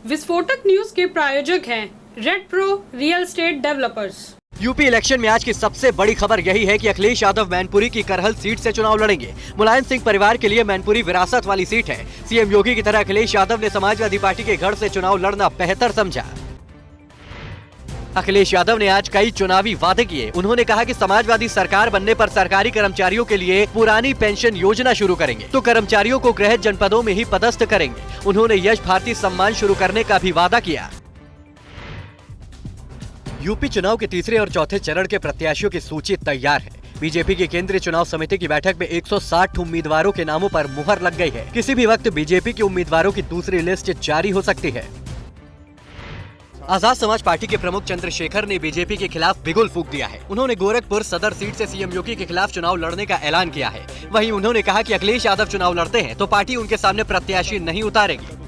विस्फोटक न्यूज के प्रायोजक हैं red pro real estate developers. UP election में आज की सबसे बड़ी खबर यही है कि अखिलेश यादव मैनपुरी की करहल सीट से चुनाव लड़ेंगे। मुलायम सिंह परिवार के लिए मैनपुरी विरासत वाली सीट है। सीएम योगी की तरह अखिलेश यादव ने समाजवादी पार्टी के गढ़ से चुनाव लड़ना बेहतर समझा। अखिलेश यादव ने आज कई चुनावी वादे किए। उन्होंने कहा कि समाजवादी सरकार बनने पर सरकारी कर्मचारियों के लिए पुरानी पेंशन योजना शुरू करेंगे तो कर्मचारियों को गृह जनपदों में ही पदस्थ करेंगे। उन्होंने यश भारती सम्मान शुरू करने का भी वादा किया। यूपी चुनाव के तीसरे और चौथे चरण के प्रत्याशियों की सूची तैयार है। बीजेपी की केंद्रीय चुनाव समिति की बैठक में 160 उम्मीदवारों के नामों पर मुहर लग गई है। किसी भी वक्त बीजेपी के उम्मीदवारों की दूसरी लिस्ट जारी हो सकती है। आजाद समाज पार्टी के प्रमुख चंद्रशेखर ने बीजेपी के खिलाफ बिगुल फूंक दिया है। उन्होंने गोरखपुर सदर सीट से सीएम योगी के खिलाफ चुनाव लड़ने का ऐलान किया है। वहीं उन्होंने कहा कि अखिलेश यादव चुनाव लड़ते हैं तो पार्टी उनके सामने प्रत्याशी नहीं उतारेगी।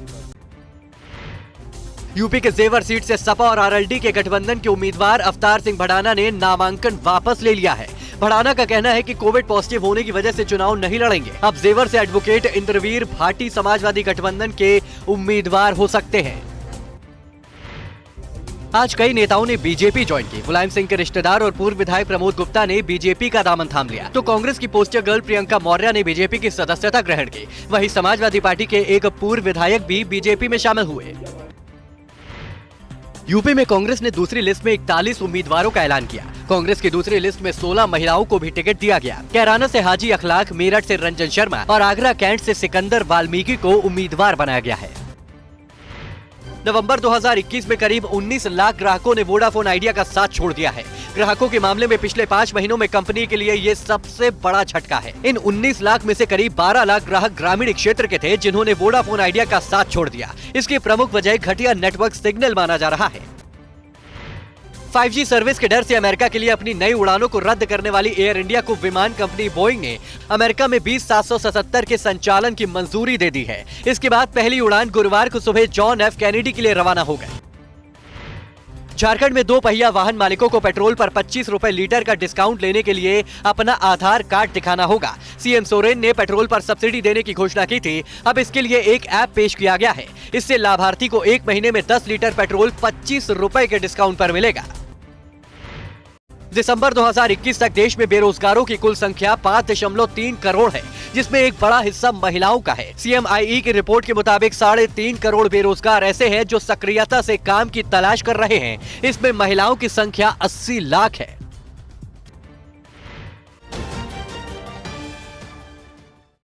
यूपी के जेवर सीट से सपा और आरएलडी के गठबंधन के उम्मीदवार अवतार सिंह भड़ाना ने नामांकन वापस ले लिया है। भड़ाना का कहना है कि कोविड पॉजिटिव होने की वजह से चुनाव नहीं लड़ेंगे। अब जेवर से एडवोकेट इंद्रवीर भाटी समाजवादी गठबंधन के उम्मीदवार हो सकते हैं। आज कई नेताओं ने बीजेपी ज्वाइन की। मुलायम सिंह के रिश्तेदार और पूर्व विधायक प्रमोद गुप्ता ने बीजेपी का दामन थाम लिया तो कांग्रेस की पोस्टर गर्ल प्रियंका मौर्य ने बीजेपी की सदस्यता ग्रहण की। वहीं समाजवादी पार्टी के एक पूर्व विधायक भी बीजेपी में शामिल हुए। यूपी में कांग्रेस ने दूसरी लिस्ट में 41 उम्मीदवारों का ऐलान किया। कांग्रेस की दूसरी लिस्ट में 16 महिलाओं को भी टिकट दिया गया। कैराना से हाजी अखलाक, मेरठ से रंजन शर्मा और आगरा कैंट से सिकंदर वाल्मीकि को उम्मीदवार बनाया गया है। नवंबर 2021 में करीब 19 लाख ग्राहकों ने वोडाफोन आइडिया का साथ छोड़ दिया है। ग्राहकों के मामले में पिछले 5 महीनों में कंपनी के लिए ये सबसे बड़ा झटका है। इन 19 लाख में से करीब 12 लाख ग्राहक ग्रामीण क्षेत्र के थे जिन्होंने वोडाफोन आइडिया का साथ छोड़ दिया। इसकी प्रमुख वजह घटिया नेटवर्क सिग्नल माना जा रहा है। 5G सर्विस के डर से अमेरिका के लिए अपनी नई उड़ानों को रद्द करने वाली एयर इंडिया को विमान कंपनी बोइंग ने अमेरिका में 20-777 के संचालन की मंजूरी दे दी है। इसके बाद पहली उड़ान गुरुवार को सुबह जॉन एफ कैनेडी के लिए रवाना हो गई। झारखंड में 2 पहिया वाहन मालिकों को पेट्रोल पर 25 रुपए लीटर का डिस्काउंट लेने के लिए अपना आधार कार्ड दिखाना होगा। सीएम सोरेन ने पेट्रोल पर सब्सिडी देने की घोषणा की थी। अब इसके लिए एक ऐप पेश किया गया है। इससे लाभार्थी को 1 महीने में 10 लीटर पेट्रोल 25 रुपए के डिस्काउंट पर मिलेगा। दिसंबर 2021 तक देश में बेरोजगारों की कुल संख्या 5.3 करोड़ है, जिसमें एक बड़ा हिस्सा महिलाओं का है। CMIE की रिपोर्ट के मुताबिक 3.5 करोड़ बेरोजगार ऐसे हैं जो सक्रियता से काम की तलाश कर रहे हैं। इसमें महिलाओं की संख्या 80 लाख है।